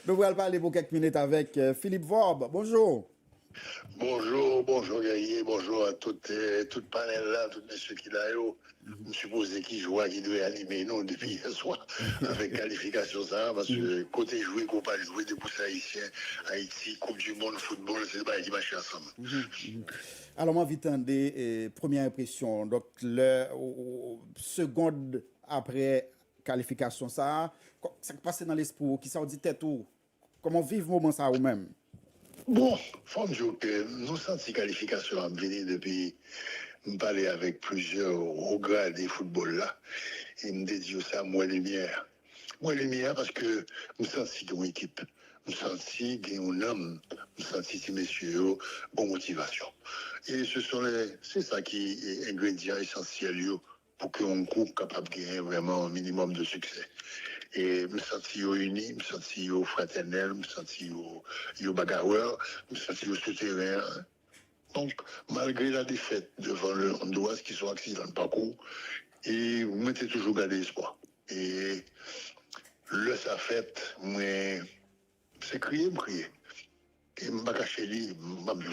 Nous allons parler pour quelques minutes avec Philippe Vorbe. Bonjour. Bonjour Gaïa, bonjour à tout panel là, tous ceux qui là, je suppose qui joue, qui doit animer nous depuis hier soir, avec qualification ça, parce que côté jouer, qu'on pas jouer des pouces haïtiens, Haïti, Coupe du Monde, football, c'est pas qui marche ensemble. Alors, moi, vite, des premières impressions. Donc, seconde après qualification, ça passe dans l'esprit, qui ça dit tête ou comment vivre le moment ça ou même? Bon, faut me dire que nous senti qualification à venir depuis, me parler avec plusieurs hauts grades des football là, et me dit ça, moi lumière. Moi lumière parce que nous senti une équipe, nous senti un homme, nous senti ces messieurs, bonne motivation. Et c'est ça qui est ingrédient essentiel pour qu'on coupe capable de gagner vraiment un minimum de succès. Et me sentir unis, me sentir fraternel, me sentir bagarreur, me sentir souterrain. Donc, malgré la défaite devant le Honduras qui sont accidents de parcours, et vous mettez toujours garder espoir. Et le ça fait, mais c'est crier, me crier. Et je ne vais pas cacher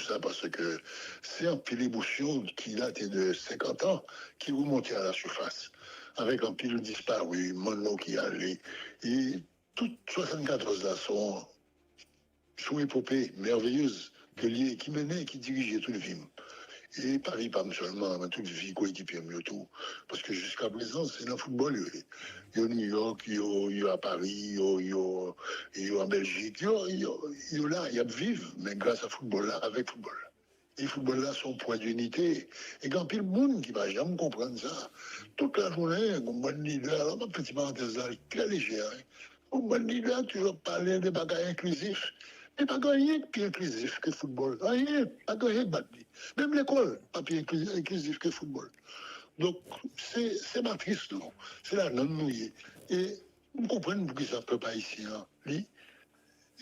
ça parce que c'est un pile d'émotion qui date de 50 ans qui remontait à la surface. Avec un pile disparu, mon nom qui allait. Et toutes 74 là sont sous épopée merveilleuse qui menait, qui dirigeait tout le film. Et Paris, pas seulement, mais toute vie coéquipier mieux tout. Parce que jusqu'à présent, c'est dans le football. Il y a New York, il y a à Paris, il y a en Belgique, il y a là, il y a vivre, mais grâce à football là, avec football. Et football là, son point d'unité. Et quand pile monde qui va jamais comprendre ça, toute la journée, un bon leader, alors ma petite parenthèse là, très légère, un bon leader, toujours parler des bagages inclusifs. Mais pas rien de plus inclusif que le football. Rien, pas rien de battu. Même l'école, pas plus inclusif que le football. Donc, c'est matrice, non. C'est la non-nouillée. Et vous comprenez pourquoi ça ne peut pas ici. Hein.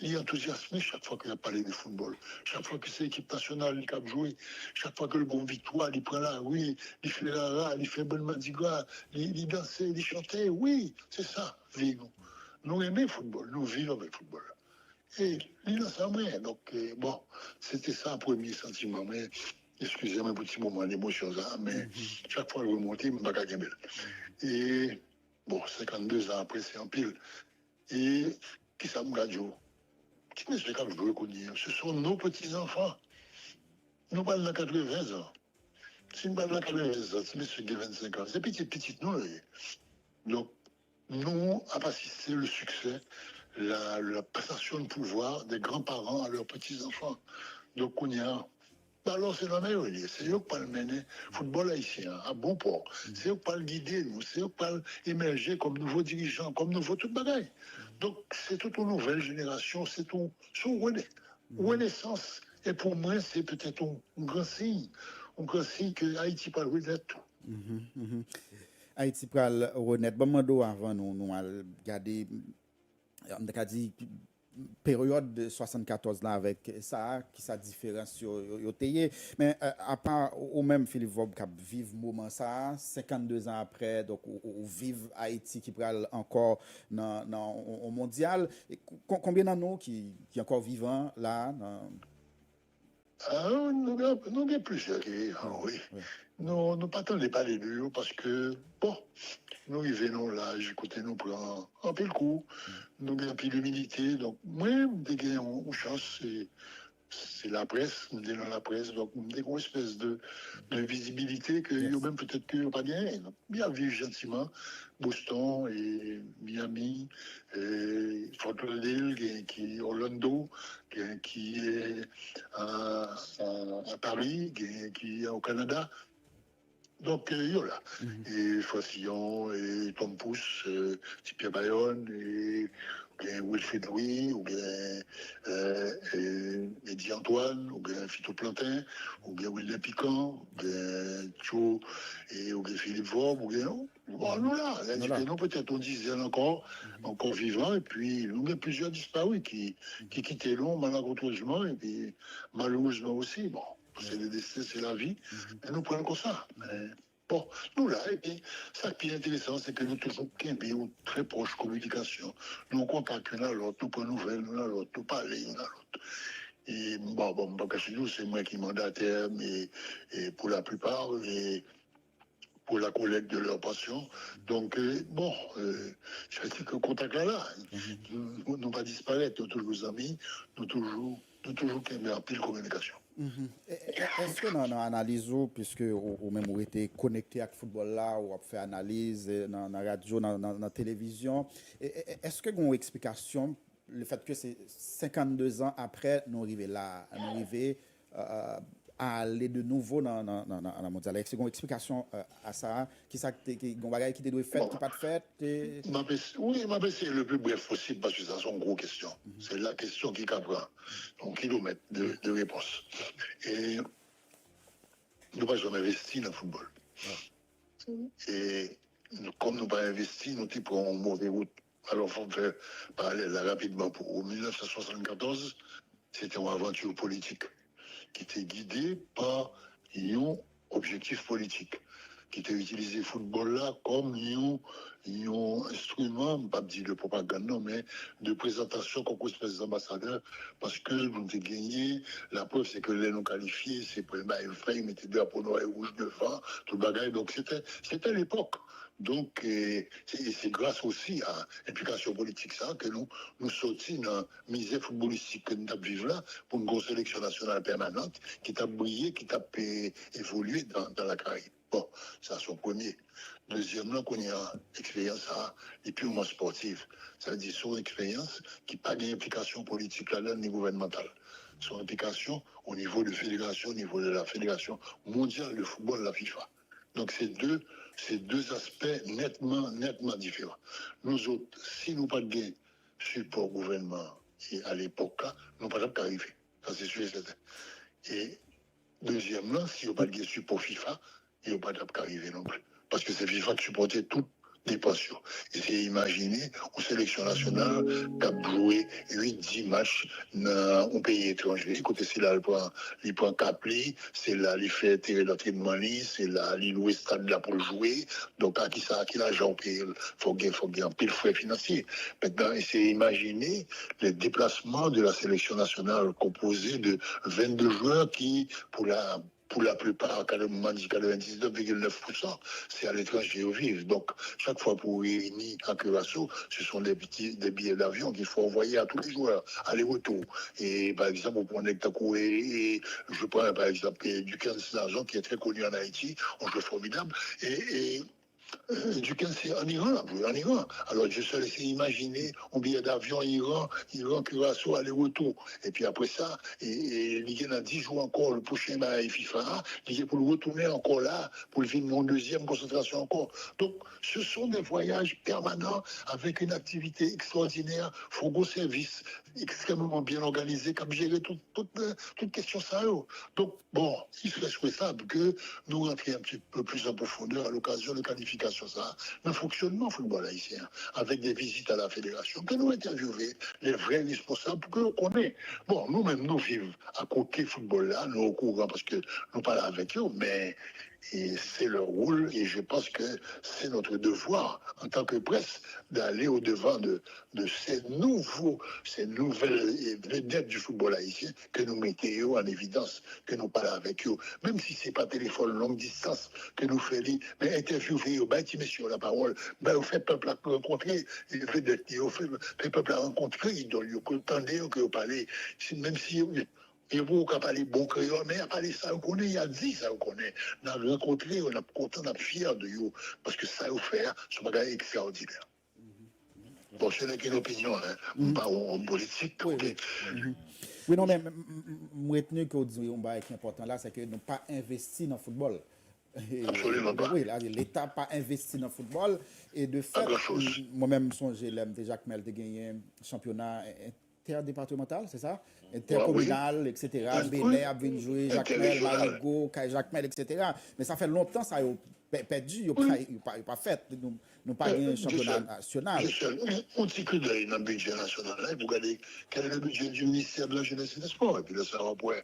Il est enthousiasmé chaque fois qu'il a parlé de football. Chaque fois que c'est l'équipe nationale qui a joué. Chaque fois que le bon victoire, il prend la oui, il fait la ra, il fait bonne madiga, il danse, il chantait. Oui, c'est ça, vivre. Nous aimons le football, nous vivons avec le football. Et il a ça, donc, bon, c'était ça le premier sentiment. Mais, excusez-moi un petit moment d'émotion, ça, mais chaque fois que je remonte, je ne pas gagner. Et, bon, 52 ans après, c'est en pile. Et, qui ça me gagne? Qui n'est-ce que je veux connaître? Ce sont nos petits-enfants. Nous parlons de 80 ans. Si nous parlons de 80 ans, c'est monsieur qui a 25 ans. C'est petit, non? Donc, nous avons assisté le succès, la passation de pouvoir des grands-parents à leurs petits-enfants. Donc, on y a. Alors, c'est la meilleure idée. C'est eux qui parlent mener football haïtien à bon port. C'est eux qui parlent guider nous. C'est eux qui parlent émerger comme nouveaux dirigeants, comme nouveaux tout bagaille. Donc, c'est toute une nouvelle génération. C'est son renaissance. Et pour moi, c'est peut-être un grand signe. Un grand signe que Haïti parle de tout. Haïti pral renaître. Bon, mando avant nous allons regarder, on a dit, période de 74 là avec ça, qui sa différence yo teye. Mais à part ou même Philippe Vob qui vive moment ça, 52 ans après, donc ou vive Haïti qui pral encore dans au mondial. Combien d'années qui encore vivant là? Ah, nous avons plusieurs qui vivent, oui. Oui. Nous ne pas parler de eux parce que, bon, nous venons là, j'écoutais nous pour un peu le coup, nous avons un peu d'humilité, donc moi, j'ai une chance, c'est la presse, nous sommes dans la presse, donc nous avons une espèce de visibilité que Yes. même peut-être que pas bien, donc bien vivre gentiment, Boston et Miami, et Fort Lauderdale, qui est Orlando, qui est à Paris, qui est au Canada. Donc, il y a là. Et Fosillon, et Tom Pouce, Pierre Bayonne, et bien Wilfried Louis, ou bien Eddie Antoine, ou bien Fito Plantin, ou bien William Piquant, ou bien Thio, et ou bien Philippe Vaub, ou bien. Bon, nous là, nous peut-être on disait encore vivants, et puis nous avons plusieurs disparus qui quittaient l'eau malencontreusement, et puis malheureusement aussi. Bon, c'est le destin, c'est la vie, et nous prenons comme ça. Mais Bon, nous là, et puis, ça qui est intéressant, c'est que nous toujours une très proche communication. Nous contactons l'un l'autre, nous prenons nouvelles l'un l'autre, nous parlons l'un l'autre. Et bon, chez nous, c'est moi qui mandataire, mais et pour la plupart, et pour la collecte de leurs passions. Donc, je dis que le contact là, nous ne pas disparaître, nous toujours amis, nous toujours qu'il y a un pile communication. Est-ce que dans l'analyse, puisque ou même vous été connecté avec le football là, ou fait analyse dans la radio, dans la télévision, est-ce que vous avez une explication le fait que c'est 52 ans après nous arrivons là, nous arrivons à aller de nouveau dans la mondiale. Est-ce que vous avez une explication à ça, qui doit faire, qui pas fait? Oui, c'est le plus bref possible parce que ça sont une grosse question. C'est la question qui prend un kilomètre de réponse. Et nous n'avons jamais investi dans le football. Et comme nous n'avons pas investi, nous prenons une mauvaise route. Alors, il faut faire parallèle là, rapidement. Pour 1974, c'était une aventure politique qui était guidée par un objectif politique, qui était utilisé le football là comme un instrument, pas dire de propagande, non, mais de présentation qu'on cause les ambassadeurs, parce que nous avons gagné. La preuve, c'est que les non qualifiés, c'est pour les frères, ils mettaient deux drapeaux noirs et rouges devant, tout le bagage. Donc, c'était l'époque. Donc, c'est grâce aussi à l'implication politique ça que nous sortis dans la misère footballistique que nous vivons là pour une grosse sélection nationale permanente qui t'a brillé, qui t'a évolué dans la Caraïbe. Bon, ça c'est son premier. Deuxièmement, qu'on a expérience et purement sportive. Ça veut dire son expérience qui n'a pas d'implication politique là-dedans ni gouvernementale. Son implication au niveau de fédération, au niveau de la fédération mondiale de football, la FIFA. Donc, c'est deux aspects nettement différents. Nous autres, si nous pas de support gouvernement et à l'époque, nous n'avons pas arriver. Ça, c'est sûr et certain. Et deuxièmement, si nous pas de support FIFA, il n'y a pas d'arriver non plus. Parce que c'est FIFA qui supportait toutes les pensions. Et c'est imaginer une sélection nationale qui a joué 8-10 matchs dans un pays étranger. Écoutez, c'est là, il prend Capli, c'est là, il fait tirer l'entraînement, c'est là, il loue le stade là pour jouer. Donc, à qui l'argent paye, il faut gagner un pile frais financier. Maintenant, c'est imaginer les déplacements de la sélection nationale composée de 22 joueurs qui, pour la plupart, 99,9%, c'est à l'étranger où vivent. Donc, chaque fois pour réunir à Curaçao, ce sont des billets d'avion qu'il faut envoyer à tous les joueurs, aller-retour. Et par exemple, pour prendre et je prends par exemple Duquesne d'argent qui est très connu en Haïti, un jeu formidable. Duquesne, c'est en Iran. Alors, je suis laissé imaginer un billet d'avion Iran, Curaçao, aller-retour. Et puis après ça, il y a 10 jours encore, le prochain FIFA, il y a pour le retourner encore là, pour le finir en deuxième concentration encore. Donc, ce sont des voyages permanents avec une activité extraordinaire, fourgon service extrêmement bien organisé, comme gérer toute question ça. Donc, bon, il serait souhaitable que nous rentrions un petit peu plus en profondeur à l'occasion de qualification ça, le fonctionnement football haïtien, avec des visites à la fédération, que nous interviewer les vrais responsables pour que nous connaissions. Bon, nous-mêmes, nous vivons à côté football là, nous au courant parce que nous parlons avec eux, mais c'est leur rôle et je pense que c'est notre devoir en tant que presse d'aller au-devant de ces nouvelles vedettes du football haïtien que nous mettons en évidence, que nous parlons avec eux, même si c'est pas téléphone longue distance que nous faisons, mais interviewer, petit monsieur la parole, vous faites peuple à rencontrer, vous faites peuple à rencontrer, donc vous entendez que vous parlez, même si et vous, qui parlez bon créole, mais à parler ça, on connaît, il a dit ça, on connaît. On a rencontré, on est content, on est fiers de vous, parce que ça, vous fait, c'est un bagage extraordinaire. Bon, ce n'est qu'une opinion, hein, pas en politique. Oui, non, mais moi, retenu que vous dites, un bagage qui est important là, c'est que nous n'avons pas investi dans le football. Absolument pas. Oui, l'État n'a pas investi dans le football. Et de fait, moi-même, j'ai déjà que Mel a gagné un championnat interdépartemental, c'est ça? Intercommunal, etc. Bénet a bien joué, Jacques Mel, Marigot, Jacques Mel, etc. Mais ça fait longtemps ça a perdu, il n'a pas fait. Nous n'avons pas gagné un championnat national. On dit que dans le budget national, vous regardez quel est le budget du ministère de la Jeunesse et des Sports. Et puis là, ça reprend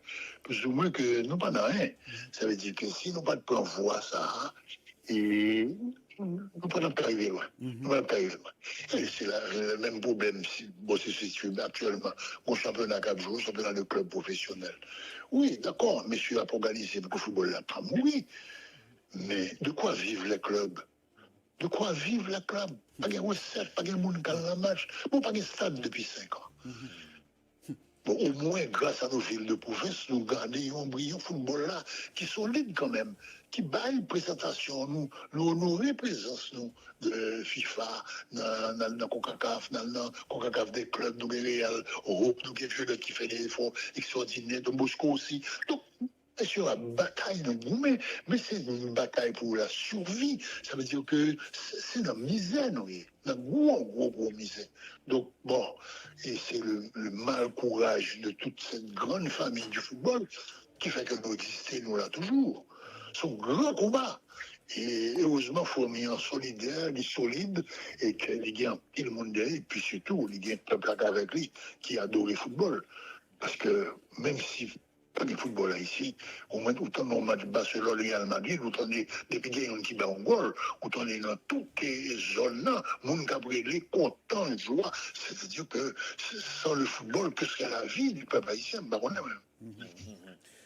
plus ou moins que nous pas rien. Ça veut dire que si nous pas de plan voir ça, Et nous ne pouvons pas arriver loin. Nous ne pouvons pas arriver loin. Et c'est le même problème si bon, c'est situé actuellement au championnat cap jour, championnat de club professionnel. Oui, d'accord, messieurs a organisé pour que le football là pas mourir. Mais de quoi vivent les clubs? De quoi vivent les clubs? Pas de recette, pas de monde qui a un match. Bon, pas de stade depuis 5 ans. Bon, au moins, grâce à nos villes de province, nous gardons un brillant football là, qui est solide quand même, qui baille présentation, nous honorer présence nous, de FIFA, dans CONCACAF, dans CONCACAF des clubs, nous Real, Europe, nous avons qui fait des efforts extraordinaires, de Moscou aussi. Donc, c'est sur la bataille, mais c'est une bataille pour la survie. Ça veut dire que c'est la misère, oui. La gros misère. Donc, bon, et c'est le mal courage de toute cette grande famille du football qui fait que nous existons, nous là toujours. C'est un grand combat. Et heureusement, il faut mettre en solidaire, les solides, et que les gars, tout le monde derrière, et puis surtout, les gars, peuple avec lui, qui adore le football. Parce que même si pas de football là ici, au moins autant dans le match Barcelone Real Madrid, autant depuis qu'il y a un qui bat un goal, autant est dans toutes les zones là, mon gabriel content, joie. C'est-à-dire que sans le football, que serait la vie du peuple haïtien, bah on est même.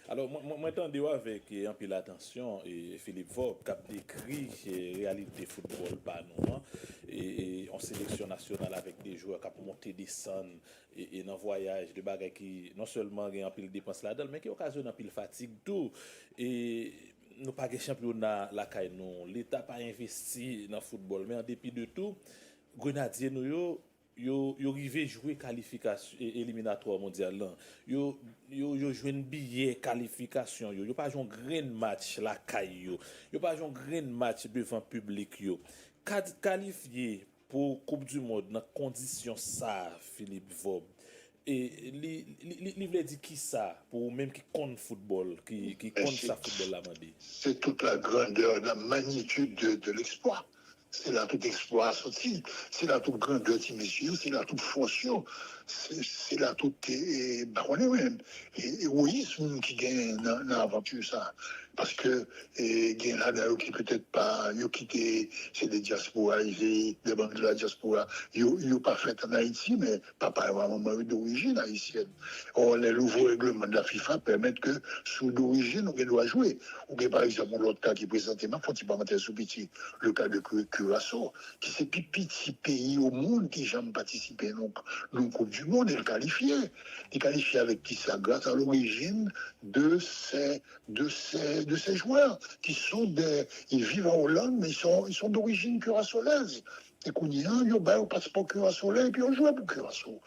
Alors, moi, j'entendais avec un peu l'attention et Philippe Vaub qui a décrit la réalité football par nous, hein, et en sélection nationale avec des joueurs qui ont monté, descendre et dans voyage, des bagages qui non seulement ont un peu de dépenses là-dedans, mais qui occasionnent un peu de fatigue, tout. Et nous pas de championnat la caille non, l'État pas investi dans le football, mais en dépit de tout, Grenadier nous yo rivé jouer qualification éliminatoire mondial là yo joué un billet qualification yo pas joué un grand match la caille yo pas joué un grand match devant public yo qualifié pour coupe du monde dans condition ça Philippe Vaub et li veut dire qui ça pour même qui compte football qui compte ça football là mandé c'est toute la grandeur la magnitude de l'exploit. C'est là tout exploit sorti, c'est là toute grandeur de messieurs, c'est là toute force, c'est là tout baronné même. Et oui, c'est nous qui gagne dans l'aventure ça. Parce que gagne là qui peut-être pas, yo quitté, c'est des diasporas, des bandes de la diaspora, yo pas fait en Haïti, mais papa et maman d'origine haïtienne. Or, les nouveaux règlements de la FIFA permettent que sous d'origine, on doit jouer. Ou bien par exemple, l'autre cas qui est présenté, il faut pas mettre sous petit, le cas de Curaçao, qui c'est plus petit pays au monde qui jamais participé donc dans Coupe du Monde et le qualifié. Il est qualifié avec qui ça grâce à l'origine de ces joueurs qui sont ils vivent en Hollande, mais ils sont d'origine curaçaolaise. Et qu'on y a, ils ont passeport curaçaolais et puis on joue pour Curaçao.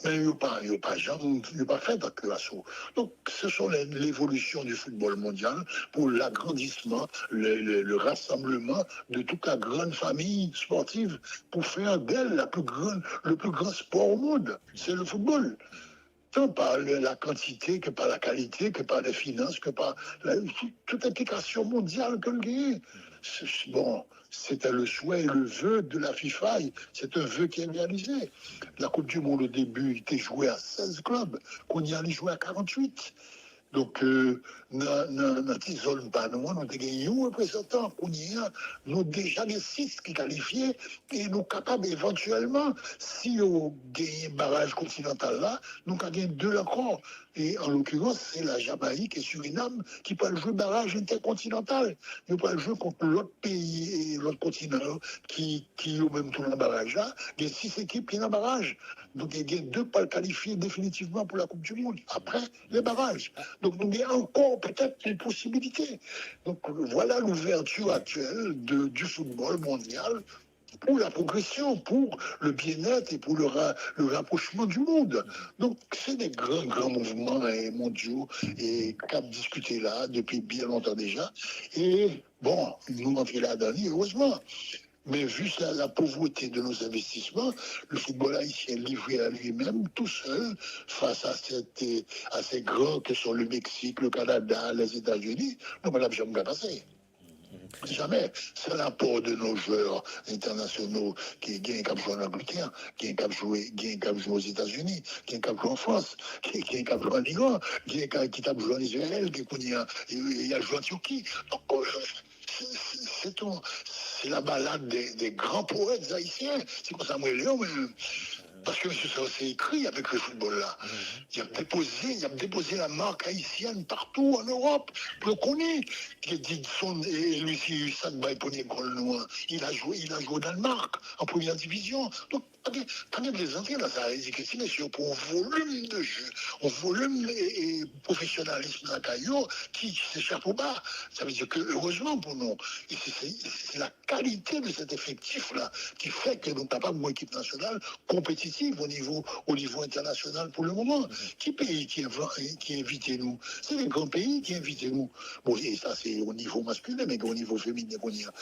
Mais il n'y a pas fait dans Curaçao. Donc, ce sont l'évolution du football mondial pour l'agrandissement, le rassemblement de toute la grande famille sportive pour faire d'elle le plus grand sport au monde. C'est le football. Tant par la quantité que par la qualité, que par les finances, que par toute implication mondiale que le gagne. Bon, c'était le souhait et le vœu de la FIFA. C'est un vœu qui est réalisé. La Coupe du Monde, au début, était jouée à 16 clubs, qu'on y allait jouer à 48. Donc, dans cette zone, nous avons gagné un représentant, nous déjà les 6 qui qualifiés, et nous sommes capables éventuellement, si on gagne un barrage continental là, nous avons gagné 2 encore. Et en l'occurrence, c'est la Jamaïque et Suriname qui peuvent jouer barrage intercontinental. Ils peuvent jouer contre l'autre pays et l'autre continent qui ont même tout le barrage là. Il y a 6 équipes qui sont dans le barrage. Donc, il y a 2 pas qualifiés définitivement pour la Coupe du Monde. Après, les barrages. Donc, nous avons encore peut-être une possibilité. Donc, voilà l'ouverture actuelle du football mondial pour la progression, pour le bien-être et pour le rapprochement du monde. Donc, c'est des grands mouvements mondiaux et qu'a discuté là depuis bien longtemps déjà. Et bon, nous entrons là-dedans, heureusement. Mais vu la pauvreté de nos investissements, le football haïtien livré à lui-même, tout seul, face à ces grands que sont le Mexique, le Canada, les États-Unis, nous ne jamais passer. Jamais. C'est l'apport de nos joueurs internationaux qui gagnent cap jouer en Angleterre, qui gagnent cap jouer aux États-Unis, qui gagnent cap jouer en France, qui gagnent cap jouer en Iran, qui gagnent cap jouer en Israël, qui il y a joué en Turquie. Donc, c'est la balade des grands poètes haïtiens. C'est comme ça, moi, Léon, mais parce que monsieur, ça c'est écrit avec le football là. Il a déposé la marque haïtienne partout en Europe. Je le connais. Il dit et lui, si ça ne va pas noir. Il a joué au Danemark en première division. Donc, quand même des entrées là, ça veut dire que c'est monsieur pour un volume de jeu, un volume et professionnalisme dans la caillou qui s'échappe au bas. Ça veut dire que heureusement pour nous, c'est la qualité de cet effectif là qui fait que nous sommes capables d'une équipe nationale compétitive au niveau international pour le moment. Qui pays qui invite nous? C'est les grands pays qui invitent nous. Bon, et ça c'est au niveau masculin, mais au niveau féminin,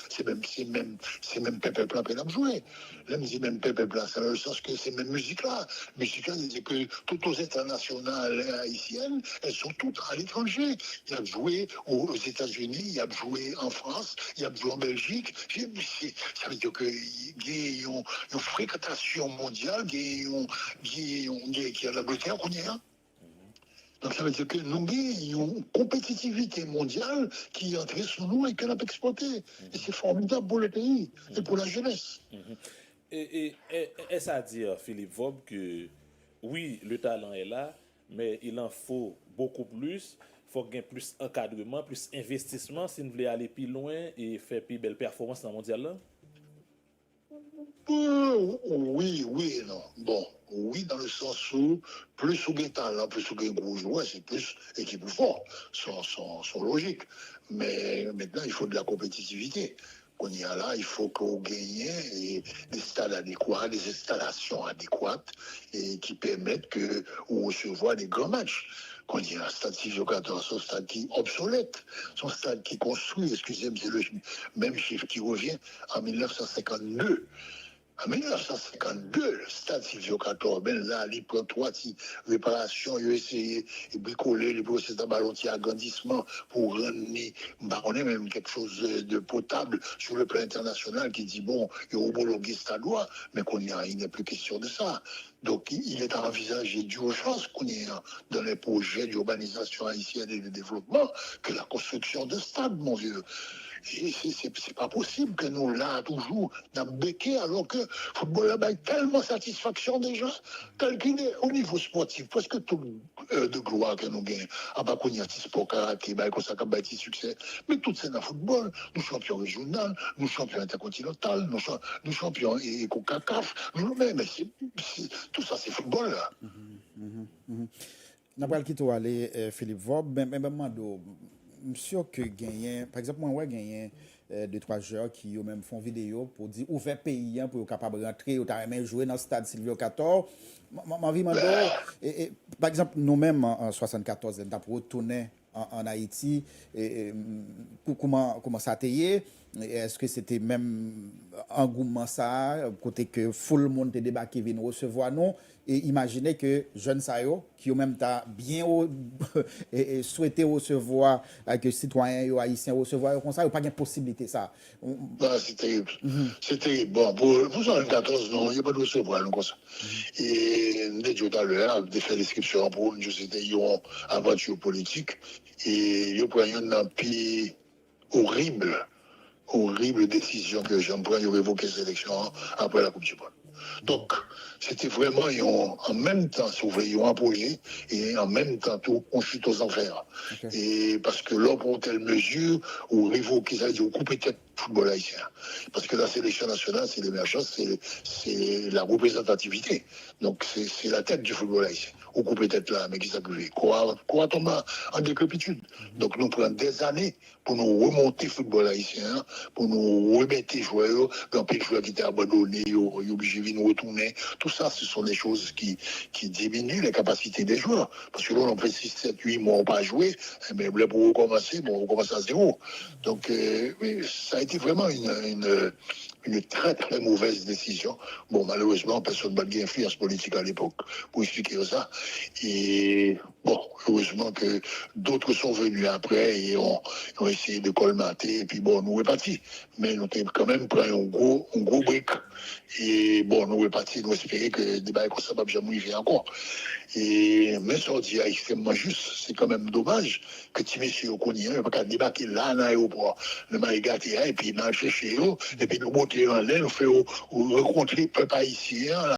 c'est même Pepe Plan qui a joué. Là, c'est même Pepe Plan, c'est dans le sens que c'est même musique-là. Musique-là, c'est que toutes aux internationales haïtiennes, elles sont toutes à l'étranger. Il a joué aux États-Unis, il a joué en France, il a joué en Belgique. Ça veut dire qu'il y a une fréquentation mondiale, qui a l'Angleterre qu'on est. Donc ça veut dire que nous avons une compétitivité mondiale qui est entrée sur nous et qu'elle a exploité. Et c'est formidable pour le pays et pour la jeunesse. Et est-ce à dire, Philippe Vob, que oui, le talent est là, mais il en faut beaucoup plus. Il faut gagner plus encadrement, plus investissement si nous voulons aller plus loin et faire plus belle performance dans le mondial là? Oui et non. Bon, oui, dans le sens où plus ou gain talent, plus ou gain gros joueur, c'est plus équipe fort, sont logiques. Mais maintenant, il faut de la compétitivité. On y a là, il faut qu'on gagne des stades adéquats, des installations adéquates et qui permettent que on recevoir des grands matchs. Qu'on dit un stade 6-14, son stade qui est obsolète, son stade qui est construit, excusez-moi, c'est le même chiffre qui revient en 1952. En 1952, le stade Silvio 14, ben là, il prend 3 réparations, il a essayé de bricoler, il procès d'un ballon de agrandissement pour rendre même quelque chose de potable sur le plan international qui dit bon, il a homologué ce stade, mais il n'est plus question de ça. Donc, il est à envisager d'urgence qu'on est dans les projets d'urbanisation haïtienne et de développement que la construction de stades, mon vieux. C'est pas possible que nous, là, toujours, nous béqué alors que le football là-bas est tellement satisfaction déjà, tel qu'il est au niveau sportif, presque tout de gloire que nous gagnons. À part qu'on y a un sport karaté, qu'on s'est bâti succès. Mais tout c'est dans le football. Nous champions régional, nous champions intercontinental, nous champions et CONCACAF. Mais tout ça, c'est football là. N'a pas le quitter aller Philippe Vob, mais monsieur que gagné par exemple moi gagné 2-3 joueurs qui ont même font vidéo pour dire ouvert pays pour être capable de rentrer ou même jouer dans le stade Silvio 14 ma vie et par exemple nous-mêmes en 74 on a retourné en Haïti et comment ça a été est-ce que c'était même engouement ça côté que full le monde te débarqué vient recevoir nous et imaginez que jeunes Sayo qui ont même bien et souhaité recevoir que citoyens haïtiens recevoir comme ça il n'y a pas de possibilité ça c'est terrible c'est terrible bon pour 74 non il n'y a pas de recevoir comme ça et nous dit tout à l'heure de faire description pour nous c'était une aventure politique et il y a une puis horrible décision que Jean Brun a révoqué cette élection après la Coupe du Monde. Donc, c'était vraiment en même temps, si vous voulez, un projet et en même temps, tout, on chute aux enfers. Okay. Et parce que là, pour telle mesure, on révoquer ça, on coupe peut-être le football haïtien. Parce que la sélection nationale, c'est l'émergence, c'est la représentativité. Donc, c'est la tête du football haïtien. On coupe peut-être là, mais qui s'accuse. Quoi tombe en décrépitude. Donc, nous prenons des années pour nous remonter le football haïtien, pour nous remettre les joueurs, quand les joueurs qui étaient abandonnés, ils sont obligés de nous retourner. Tout ça, ce sont des choses qui diminuent les capacités des joueurs. Parce que là, on fait 6, 7, 8 mois, on pas jouer, mais pour recommencer, on recommence à zéro. Donc, oui, ça a été vraiment une très très mauvaise décision. Bon, malheureusement, personne n'a de influence politique à l'époque pour expliquer ça. Et bon, heureusement que d'autres sont venus après et ont essayé de colmater. Et puis bon, nous repartis. Mais nous avons quand même pris un gros brick. Et bon, nous repartis, nous espérons que le débat comme ça va jamais arriver encore. Et mais ça dit extrêmement juste, c'est quand même dommage que tu messieurs au Konien, parce qu'il débarquer là dans l'aéroport, le Marigaté, et puis dans le chercher, et puis nous monter en l'air, nous faire rencontrer peuple haïtien.